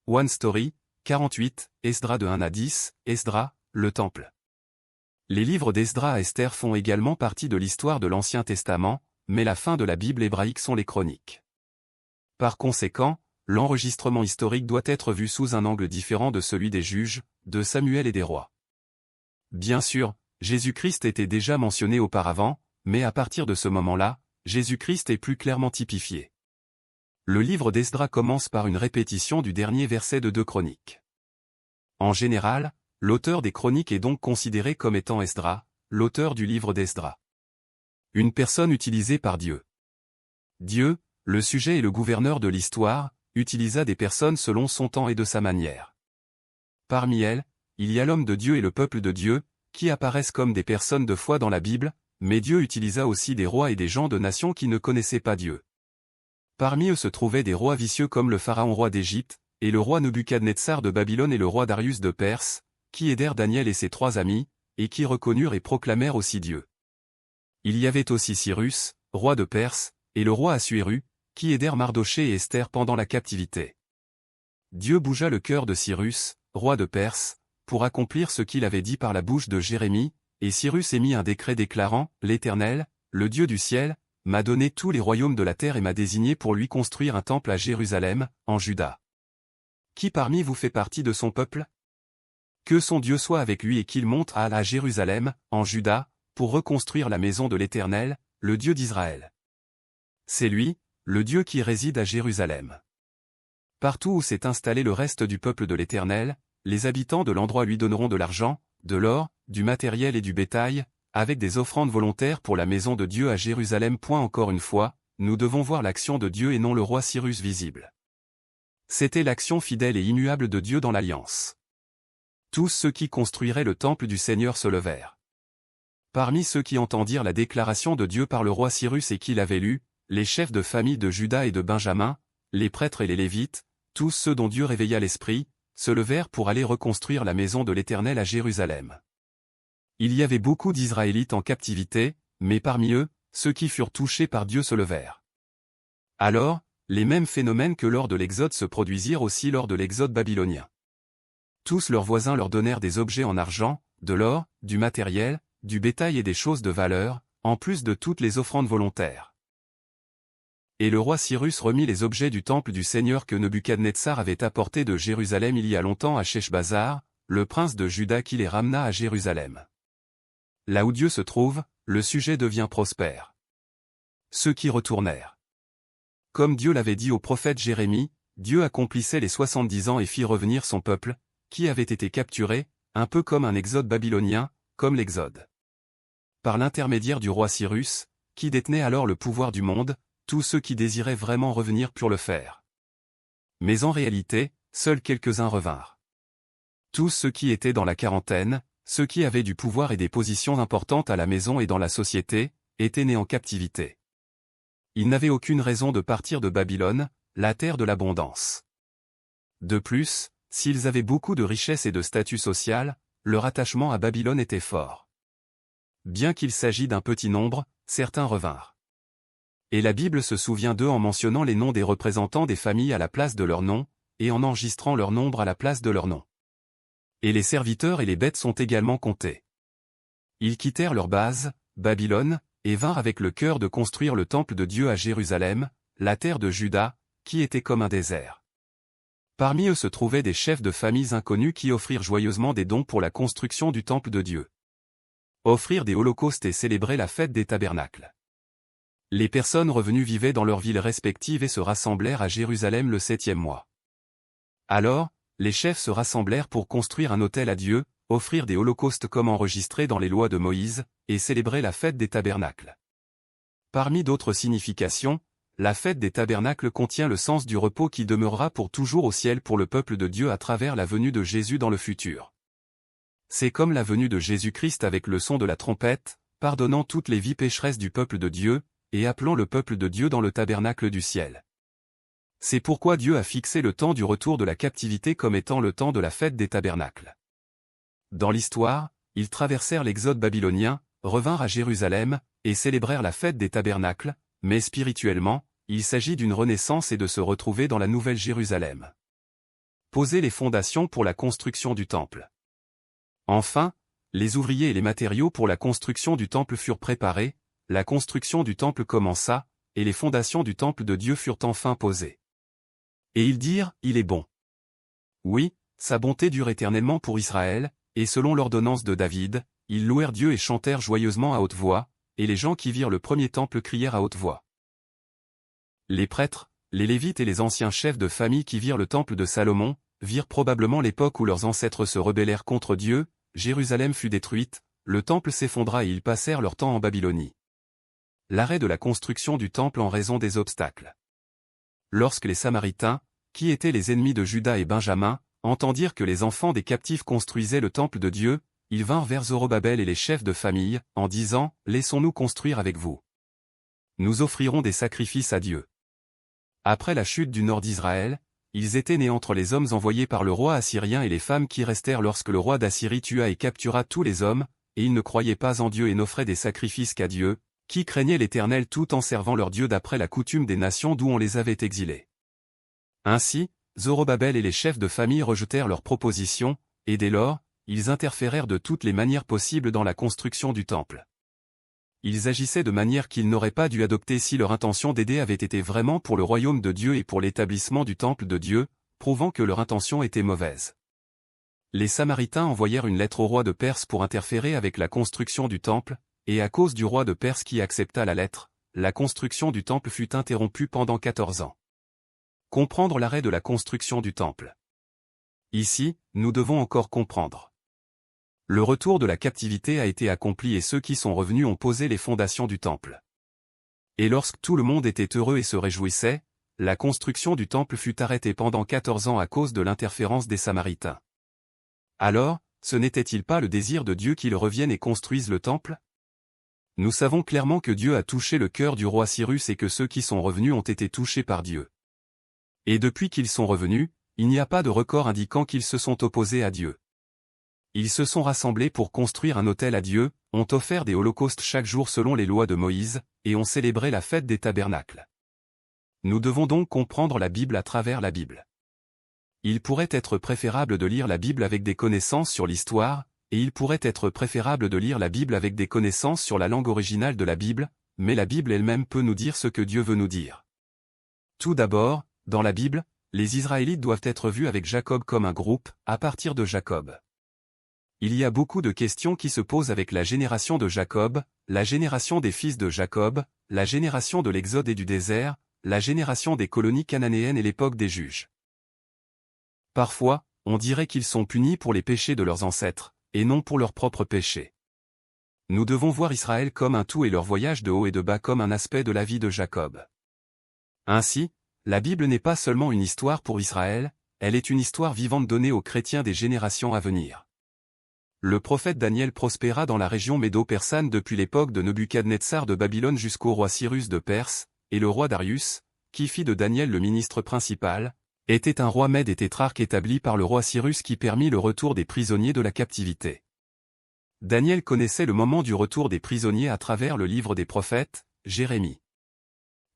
One Story, 48, Esdras de 1 à 10, Esdras, le Temple. Les livres d'Esdras à Esther font également partie de l'histoire de l'Ancien Testament, mais la fin de la Bible hébraïque sont les chroniques. Par conséquent, l'enregistrement historique doit être vu sous un angle différent de celui des juges, de Samuel et des rois. Bien sûr, Jésus-Christ était déjà mentionné auparavant, mais à partir de ce moment-là, Jésus-Christ est plus clairement typifié. Le livre d'Esdras commence par une répétition du dernier verset de 2 Chroniques. En général, l'auteur des Chroniques est donc considéré comme étant Esdras, l'auteur du livre d'Esdras. Une personne utilisée par Dieu. Dieu, le sujet et le gouverneur de l'histoire, utilisa des personnes selon son temps et de sa manière. Parmi elles, il y a l'homme de Dieu et le peuple de Dieu, qui apparaissent comme des personnes de foi dans la Bible, mais Dieu utilisa aussi des rois et des gens de nations qui ne connaissaient pas Dieu. Parmi eux se trouvaient des rois vicieux comme le pharaon roi d'Égypte, et le roi Nebuchadnezzar de Babylone et le roi Darius de Perse, qui aidèrent Daniel et ses 3 amis, et qui reconnurent et proclamèrent aussi Dieu. Il y avait aussi Cyrus, roi de Perse, et le roi Assuéru, qui aidèrent Mardochée et Esther pendant la captivité. Dieu bougea le cœur de Cyrus, roi de Perse, pour accomplir ce qu'il avait dit par la bouche de Jérémie, et Cyrus émit un décret déclarant « L'Éternel, le Dieu du ciel, m'a donné tous les royaumes de la terre et m'a désigné pour lui construire un temple à Jérusalem, en Juda. Qui parmi vous fait partie de son peuple? Que son Dieu soit avec lui et qu'il monte à Jérusalem, en Juda, pour reconstruire la maison de l'Éternel, le Dieu d'Israël. C'est lui, le Dieu qui réside à Jérusalem. Partout où s'est installé le reste du peuple de l'Éternel, les habitants de l'endroit lui donneront de l'argent, de l'or, du matériel et du bétail, avec des offrandes volontaires pour la maison de Dieu à Jérusalem. Encore une fois, nous devons voir l'action de Dieu et non le roi Cyrus visible. C'était l'action fidèle et immuable de Dieu dans l'Alliance. Tous ceux qui construiraient le temple du Seigneur se levèrent. Parmi ceux qui entendirent la déclaration de Dieu par le roi Cyrus et qui l'avaient lue, les chefs de famille de Juda et de Benjamin, les prêtres et les Lévites, tous ceux dont Dieu réveilla l'esprit, se levèrent pour aller reconstruire la maison de l'Éternel à Jérusalem. Il y avait beaucoup d'Israélites en captivité, mais parmi eux, ceux qui furent touchés par Dieu se levèrent. Alors, les mêmes phénomènes que lors de l'Exode se produisirent aussi lors de l'Exode babylonien. Tous leurs voisins leur donnèrent des objets en argent, de l'or, du matériel, du bétail et des choses de valeur, en plus de toutes les offrandes volontaires. Et le roi Cyrus remit les objets du temple du Seigneur que Nebuchadnezzar avait apportés de Jérusalem il y a longtemps à Sheshbazzar, le prince de Juda qui les ramena à Jérusalem. Là où Dieu se trouve, le sujet devient prospère. Ceux qui retournèrent. Comme Dieu l'avait dit au prophète Jérémie, Dieu accomplissait les 70 ans et fit revenir son peuple, qui avait été capturé, un peu comme un exode babylonien, comme l'exode. Par l'intermédiaire du roi Cyrus, qui détenait alors le pouvoir du monde, tous ceux qui désiraient vraiment revenir purent le faire. Mais en réalité, seuls quelques-uns revinrent. Tous ceux qui étaient dans la quarantaine, ceux qui avaient du pouvoir et des positions importantes à la maison et dans la société, étaient nés en captivité. Ils n'avaient aucune raison de partir de Babylone, la terre de l'abondance. De plus, s'ils avaient beaucoup de richesses et de statut social, leur attachement à Babylone était fort. Bien qu'il s'agisse d'un petit nombre, certains revinrent. Et la Bible se souvient d'eux en mentionnant les noms des représentants des familles à la place de leurs noms, et en enregistrant leur nombre à la place de leurs noms. Et les serviteurs et les bêtes sont également comptés. Ils quittèrent leur base, Babylone, et vinrent avec le cœur de construire le temple de Dieu à Jérusalem, la terre de Juda, qui était comme un désert. Parmi eux se trouvaient des chefs de familles inconnus qui offrirent joyeusement des dons pour la construction du temple de Dieu. Offrir des holocaustes et célébrer la fête des tabernacles. Les personnes revenues vivaient dans leurs villes respectives et se rassemblèrent à Jérusalem le 7e mois. Alors, les chefs se rassemblèrent pour construire un autel à Dieu, offrir des holocaustes comme enregistré dans les lois de Moïse, et célébrer la fête des tabernacles. Parmi d'autres significations, la fête des tabernacles contient le sens du repos qui demeurera pour toujours au ciel pour le peuple de Dieu à travers la venue de Jésus dans le futur. C'est comme la venue de Jésus-Christ avec le son de la trompette, pardonnant toutes les vies pécheresses du peuple de Dieu, et appelant le peuple de Dieu dans le tabernacle du ciel. C'est pourquoi Dieu a fixé le temps du retour de la captivité comme étant le temps de la fête des tabernacles. Dans l'histoire, ils traversèrent l'exode babylonien, revinrent à Jérusalem, et célébrèrent la fête des tabernacles, mais spirituellement, il s'agit d'une renaissance et de se retrouver dans la nouvelle Jérusalem. poser les fondations pour la construction du temple. Enfin, les ouvriers et les matériaux pour la construction du temple furent préparés, la construction du temple commença, et les fondations du temple de Dieu furent enfin posées. Et ils dirent, il est bon. Oui, sa bonté dure éternellement pour Israël, et selon l'ordonnance de David, ils louèrent Dieu et chantèrent joyeusement à haute voix, et les gens qui virent le premier temple crièrent à haute voix. Les prêtres, les Lévites et les anciens chefs de famille qui virent le temple de Salomon, virent probablement l'époque où leurs ancêtres se rebellèrent contre Dieu, Jérusalem fut détruite, le temple s'effondra et ils passèrent leur temps en Babylonie. L'arrêt de la construction du temple en raison des obstacles. Lorsque les Samaritains, qui étaient les ennemis de Juda et Benjamin, entendirent que les enfants des captifs construisaient le temple de Dieu, ils vinrent vers Zorobabel et les chefs de famille, en disant, « Laissons-nous construire avec vous. Nous offrirons des sacrifices à Dieu. » Après la chute du nord d'Israël, ils étaient nés entre les hommes envoyés par le roi assyrien et les femmes qui restèrent lorsque le roi d'Assyrie tua et captura tous les hommes, et ils ne croyaient pas en Dieu et n'offraient des sacrifices qu'à Dieu, qui craignaient l'Éternel tout en servant leur Dieu d'après la coutume des nations d'où on les avait exilés. Ainsi, Zorobabel et les chefs de famille rejetèrent leurs propositions, et dès lors, ils interférèrent de toutes les manières possibles dans la construction du temple. Ils agissaient de manière qu'ils n'auraient pas dû adopter si leur intention d'aider avait été vraiment pour le royaume de Dieu et pour l'établissement du temple de Dieu, prouvant que leur intention était mauvaise. Les Samaritains envoyèrent une lettre au roi de Perse pour interférer avec la construction du temple, et à cause du roi de Perse qui accepta la lettre, la construction du temple fut interrompue pendant 14 ans. Comprendre l'arrêt de la construction du temple. Ici, nous devons encore comprendre. Le retour de la captivité a été accompli et ceux qui sont revenus ont posé les fondations du temple. Et lorsque tout le monde était heureux et se réjouissait, la construction du temple fut arrêtée pendant 14 ans à cause de l'interférence des Samaritains. Alors, ce n'était-il pas le désir de Dieu qu'ils reviennent et construisent le temple? Nous savons clairement que Dieu a touché le cœur du roi Cyrus et que ceux qui sont revenus ont été touchés par Dieu. Et depuis qu'ils sont revenus, il n'y a pas de record indiquant qu'ils se sont opposés à Dieu. Ils se sont rassemblés pour construire un autel à Dieu, ont offert des holocaustes chaque jour selon les lois de Moïse, et ont célébré la fête des tabernacles. Nous devons donc comprendre la Bible à travers la Bible. Il pourrait être préférable de lire la Bible avec des connaissances sur l'histoire, et il pourrait être préférable de lire la Bible avec des connaissances sur la langue originale de la Bible, mais la Bible elle-même peut nous dire ce que Dieu veut nous dire. Tout d'abord, dans la Bible, les Israélites doivent être vus avec Jacob comme un groupe, à partir de Jacob. Il y a beaucoup de questions qui se posent avec la génération de Jacob, la génération des fils de Jacob, la génération de l'Exode et du désert, la génération des colonies cananéennes et l'époque des juges. Parfois, on dirait qu'ils sont punis pour les péchés de leurs ancêtres, et non pour leurs propres péchés. Nous devons voir Israël comme un tout et leur voyage de haut et de bas comme un aspect de la vie de Jacob. Ainsi, la Bible n'est pas seulement une histoire pour Israël, elle est une histoire vivante donnée aux chrétiens des générations à venir. Le prophète Daniel prospéra dans la région médo-persane depuis l'époque de Nebuchadnezzar de Babylone jusqu'au roi Cyrus de Perse, et le roi Darius, qui fit de Daniel le ministre principal, était un roi mède et tétrarque établi par le roi Cyrus qui permit le retour des prisonniers de la captivité. Daniel connaissait le moment du retour des prisonniers à travers le livre des prophètes, Jérémie.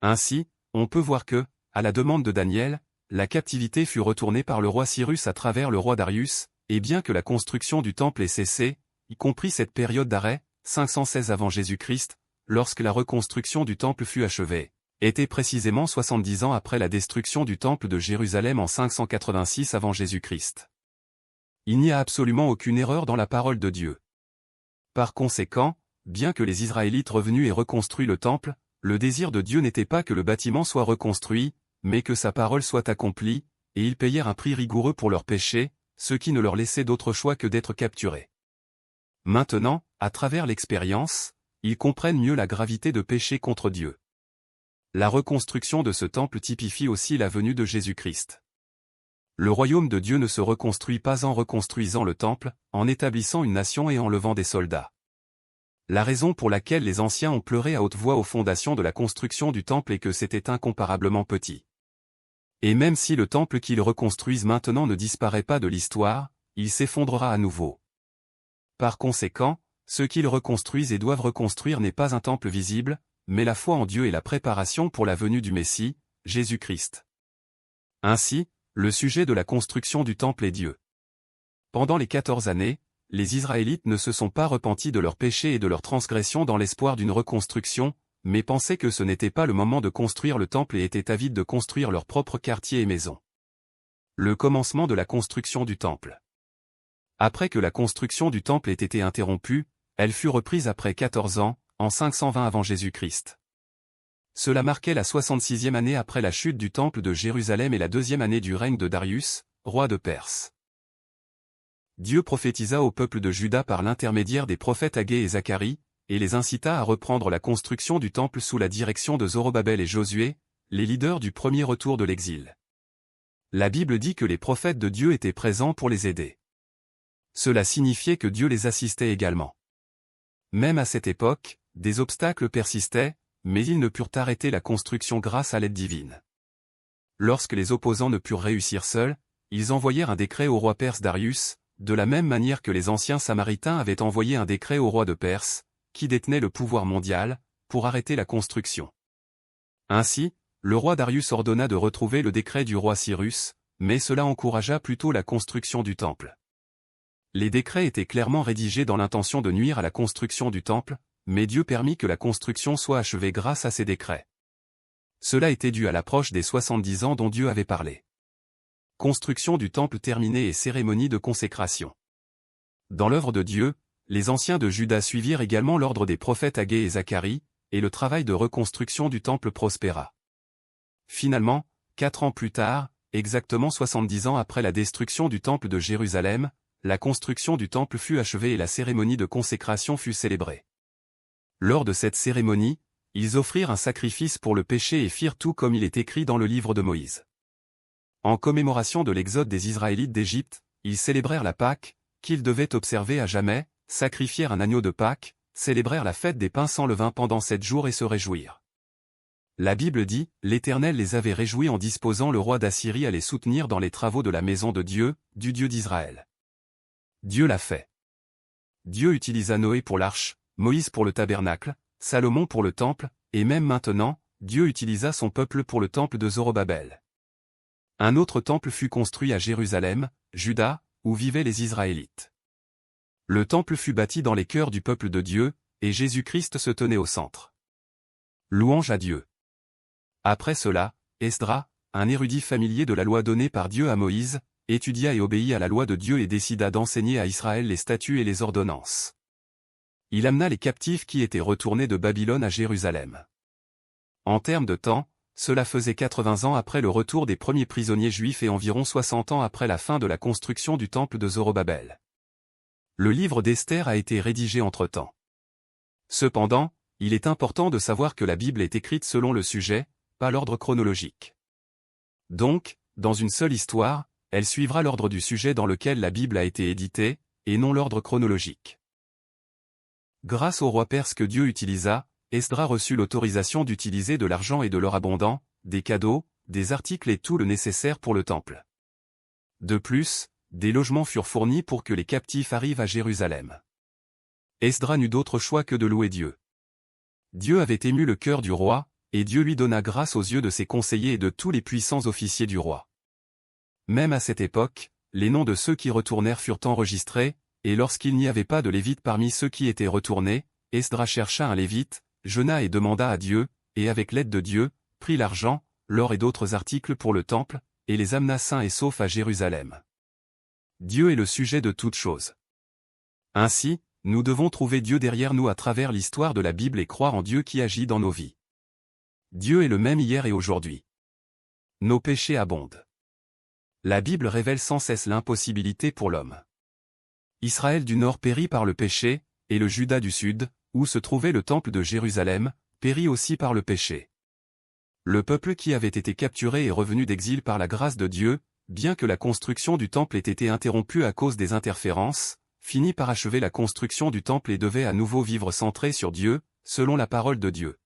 Ainsi, on peut voir que, à la demande de Daniel, la captivité fut retournée par le roi Cyrus à travers le roi Darius, et bien que la construction du temple ait cessé, y compris cette période d'arrêt, 516 avant Jésus-Christ, lorsque la reconstruction du temple fut achevée, était précisément 70 ans après la destruction du temple de Jérusalem en 586 avant Jésus-Christ. Il n'y a absolument aucune erreur dans la parole de Dieu. Par conséquent, bien que les Israélites revenus aient reconstruit le temple, le désir de Dieu n'était pas que le bâtiment soit reconstruit, mais que sa parole soit accomplie, et ils payèrent un prix rigoureux pour leurs péchés, ce qui ne leur laissait d'autre choix que d'être capturés. Maintenant, à travers l'expérience, ils comprennent mieux la gravité de pécher contre Dieu. La reconstruction de ce temple typifie aussi la venue de Jésus-Christ. Le royaume de Dieu ne se reconstruit pas en reconstruisant le temple, en établissant une nation et en levant des soldats. La raison pour laquelle les anciens ont pleuré à haute voix aux fondations de la construction du temple est que c'était incomparablement petit. Et même si le temple qu'ils reconstruisent maintenant ne disparaît pas de l'histoire, il s'effondrera à nouveau. Par conséquent, ce qu'ils reconstruisent et doivent reconstruire n'est pas un temple visible, mais la foi en Dieu et la préparation pour la venue du Messie, Jésus-Christ. Ainsi, le sujet de la construction du temple est Dieu. Pendant les 14 années, les Israélites ne se sont pas repentis de leurs péchés et de leurs transgressions dans l'espoir d'une reconstruction, mais pensaient que ce n'était pas le moment de construire le temple et étaient avides de construire leur propre quartier et maison. Le commencement de la construction du temple. Après que la construction du temple ait été interrompue, elle fut reprise après 14 ans, en 520 avant Jésus-Christ. Cela marquait la 66e année après la chute du temple de Jérusalem et la 2e année du règne de Darius, roi de Perse. Dieu prophétisa au peuple de Juda par l'intermédiaire des prophètes Agé et Zacharie, et les incita à reprendre la construction du temple sous la direction de Zorobabel et Josué, les leaders du premier retour de l'exil. La Bible dit que les prophètes de Dieu étaient présents pour les aider. Cela signifiait que Dieu les assistait également. Même à cette époque, des obstacles persistaient, mais ils ne purent arrêter la construction grâce à l'aide divine. Lorsque les opposants ne purent réussir seuls, ils envoyèrent un décret au roi perse Darius, de la même manière que les anciens Samaritains avaient envoyé un décret au roi de Perse, qui détenait le pouvoir mondial, pour arrêter la construction. Ainsi, le roi Darius ordonna de retrouver le décret du roi Cyrus, mais cela encouragea plutôt la construction du temple. Les décrets étaient clairement rédigés dans l'intention de nuire à la construction du temple, mais Dieu permit que la construction soit achevée grâce à ces décrets. Cela était dû à l'approche des 70 ans dont Dieu avait parlé. Construction du temple terminée et cérémonie de consécration. Dans l'œuvre de Dieu, les anciens de Juda suivirent également l'ordre des prophètes Agé et Zacharie, et le travail de reconstruction du temple prospéra. Finalement, 4 ans plus tard, exactement 70 ans après la destruction du temple de Jérusalem, la construction du temple fut achevée et la cérémonie de consécration fut célébrée. Lors de cette cérémonie, ils offrirent un sacrifice pour le péché et firent tout comme il est écrit dans le livre de Moïse. En commémoration de l'exode des Israélites d'Égypte, ils célébrèrent la Pâque, qu'ils devaient observer à jamais, sacrifièrent un agneau de Pâques, célébrèrent la fête des pains sans levain pendant 7 jours et se réjouirent. La Bible dit, l'Éternel les avait réjouis en disposant le roi d'Assyrie à les soutenir dans les travaux de la maison de Dieu, du Dieu d'Israël. Dieu l'a fait. Dieu utilisa Noé pour l'arche, Moïse pour le tabernacle, Salomon pour le temple, et même maintenant, Dieu utilisa son peuple pour le temple de Zorobabel. Un autre temple fut construit à Jérusalem, Juda, où vivaient les Israélites. Le temple fut bâti dans les cœurs du peuple de Dieu, et Jésus-Christ se tenait au centre. Louange à Dieu. Après cela, Esdra, un érudit familier de la loi donnée par Dieu à Moïse, étudia et obéit à la loi de Dieu et décida d'enseigner à Israël les statuts et les ordonnances. Il amena les captifs qui étaient retournés de Babylone à Jérusalem. En termes de temps, cela faisait 80 ans après le retour des premiers prisonniers juifs et environ 60 ans après la fin de la construction du temple de Zorobabel. Le livre d'Esther a été rédigé entre-temps. Cependant, il est important de savoir que la Bible est écrite selon le sujet, pas l'ordre chronologique. Donc, dans une seule histoire, elle suivra l'ordre du sujet dans lequel la Bible a été éditée, et non l'ordre chronologique. Grâce au roi perse que Dieu utilisa, Esdra reçut l'autorisation d'utiliser de l'argent et de l'or abondant, des cadeaux, des articles et tout le nécessaire pour le temple. De plus, des logements furent fournis pour que les captifs arrivent à Jérusalem. Esdra n'eut d'autre choix que de louer Dieu. Dieu avait ému le cœur du roi, et Dieu lui donna grâce aux yeux de ses conseillers et de tous les puissants officiers du roi. Même à cette époque, les noms de ceux qui retournèrent furent enregistrés, et lorsqu'il n'y avait pas de Lévite parmi ceux qui étaient retournés, Esdra chercha un Lévite, jeûna et demanda à Dieu, et avec l'aide de Dieu, prit l'argent, l'or et d'autres articles pour le temple, et les amena sains et saufs à Jérusalem. Dieu est le sujet de toutes choses. Ainsi, nous devons trouver Dieu derrière nous à travers l'histoire de la Bible et croire en Dieu qui agit dans nos vies. Dieu est le même hier et aujourd'hui. Nos péchés abondent. La Bible révèle sans cesse l'impossibilité pour l'homme. Israël du Nord périt par le péché, et le Juda du Sud, où se trouvait le temple de Jérusalem, périt aussi par le péché. Le peuple qui avait été capturé et revenu d'exil par la grâce de Dieu, bien que la construction du temple ait été interrompue à cause des interférences, finit par achever la construction du temple et devait à nouveau vivre centré sur Dieu, selon la parole de Dieu.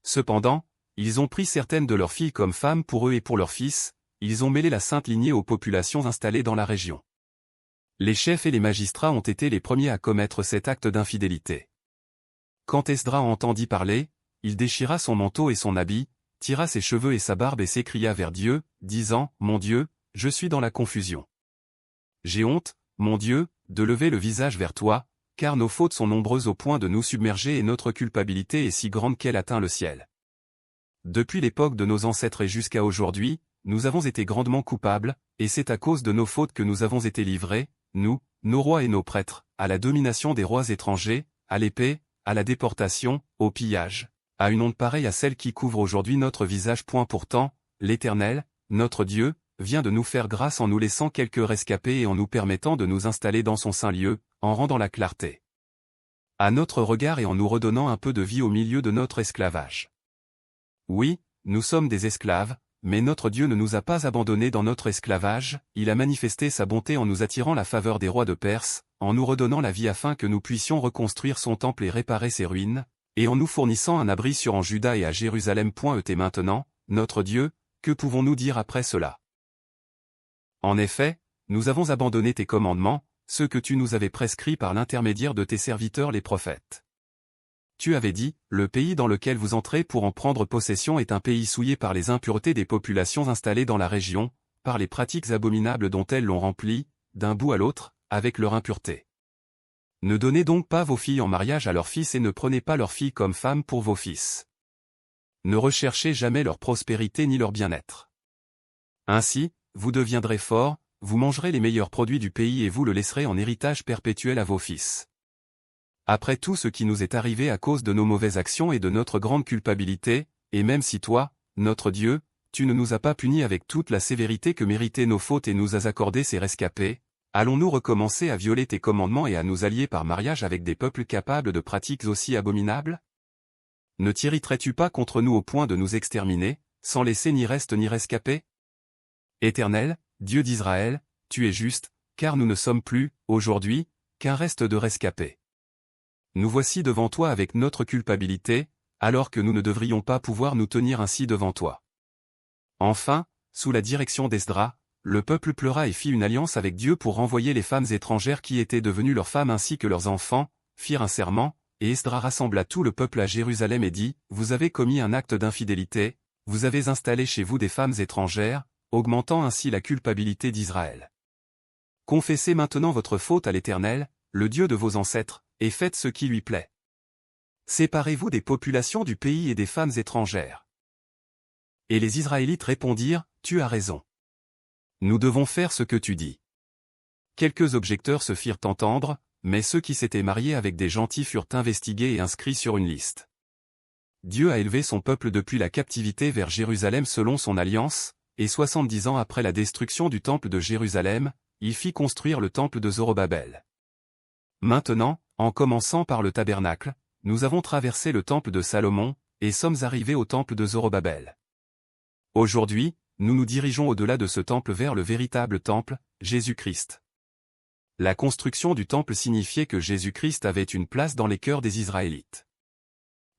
Cependant, ils ont pris certaines de leurs filles comme femmes pour eux et pour leurs fils, ils ont mêlé la sainte lignée aux populations installées dans la région. Les chefs et les magistrats ont été les premiers à commettre cet acte d'infidélité. Quand Esdra entendit parler, il déchira son manteau et son habit, tira ses cheveux et sa barbe et s'écria vers Dieu, disant, « Mon Dieu, je suis dans la confusion. J'ai honte, mon Dieu, de lever le visage vers toi, car nos fautes sont nombreuses au point de nous submerger et notre culpabilité est si grande qu'elle atteint le ciel. Depuis l'époque de nos ancêtres et jusqu'à aujourd'hui, nous avons été grandement coupables, et c'est à cause de nos fautes que nous avons été livrés, nous, nos rois et nos prêtres, à la domination des rois étrangers, à l'épée, à la déportation, au pillage, à une honte pareille à celle qui couvre aujourd'hui notre visage. Pourtant, l'Éternel, notre Dieu, vient de nous faire grâce en nous laissant quelques rescapés et en nous permettant de nous installer dans son saint lieu, en rendant la clarté à notre regard et en nous redonnant un peu de vie au milieu de notre esclavage. Oui, nous sommes des esclaves, mais notre Dieu ne nous a pas abandonnés dans notre esclavage, il a manifesté sa bonté en nous attirant la faveur des rois de Perse, en nous redonnant la vie afin que nous puissions reconstruire son temple et réparer ses ruines, et en nous fournissant un abri sûr en Juda et à Jérusalem. Et maintenant, notre Dieu, que pouvons-nous dire après cela? En effet, nous avons abandonné tes commandements, ceux que tu nous avais prescrits par l'intermédiaire de tes serviteurs les prophètes. Tu avais dit, le pays dans lequel vous entrez pour en prendre possession est un pays souillé par les impuretés des populations installées dans la région, par les pratiques abominables dont elles l'ont rempli, d'un bout à l'autre, avec leur impureté. Ne donnez donc pas vos filles en mariage à leurs fils et ne prenez pas leurs filles comme femmes pour vos fils. Ne recherchez jamais leur prospérité ni leur bien-être. Ainsi, vous deviendrez forts, vous mangerez les meilleurs produits du pays et vous le laisserez en héritage perpétuel à vos fils. Après tout ce qui nous est arrivé à cause de nos mauvaises actions et de notre grande culpabilité, et même si toi, notre Dieu, tu ne nous as pas punis avec toute la sévérité que méritaient nos fautes et nous as accordé ces rescapés, allons-nous recommencer à violer tes commandements et à nous allier par mariage avec des peuples capables de pratiques aussi abominables? Ne t'irriterais-tu pas contre nous au point de nous exterminer, sans laisser ni reste ni rescapé? Éternel, Dieu d'Israël, tu es juste, car nous ne sommes plus, aujourd'hui, qu'un reste de rescapés. Nous voici devant toi avec notre culpabilité, alors que nous ne devrions pas pouvoir nous tenir ainsi devant toi. Enfin, sous la direction d'Esdras, le peuple pleura et fit une alliance avec Dieu pour renvoyer les femmes étrangères qui étaient devenues leurs femmes ainsi que leurs enfants, firent un serment, et Esdras rassembla tout le peuple à Jérusalem et dit, « Vous avez commis un acte d'infidélité, vous avez installé chez vous des femmes étrangères, augmentant ainsi la culpabilité d'Israël. Confessez maintenant votre faute à l'Éternel, le Dieu de vos ancêtres, et faites ce qui lui plaît. Séparez-vous des populations du pays et des femmes étrangères. » Et les Israélites répondirent, « Tu as raison. Nous devons faire ce que tu dis. » Quelques objecteurs se firent entendre, mais ceux qui s'étaient mariés avec des gentils furent investigués et inscrits sur une liste. Dieu a élevé son peuple depuis la captivité vers Jérusalem selon son alliance, et 70 ans après la destruction du temple de Jérusalem, il fit construire le temple de Zorobabel. Maintenant, en commençant par le tabernacle, nous avons traversé le temple de Salomon, et sommes arrivés au temple de Zorobabel. Aujourd'hui, nous nous dirigeons au-delà de ce temple vers le véritable temple, Jésus-Christ. La construction du temple signifiait que Jésus-Christ avait une place dans les cœurs des Israélites.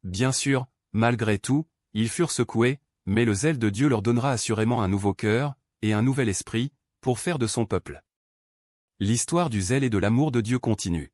Bien sûr, malgré tout, ils furent secoués, mais le zèle de Dieu leur donnera assurément un nouveau cœur, et un nouvel esprit, pour faire de son peuple. L'histoire du zèle et de l'amour de Dieu continue.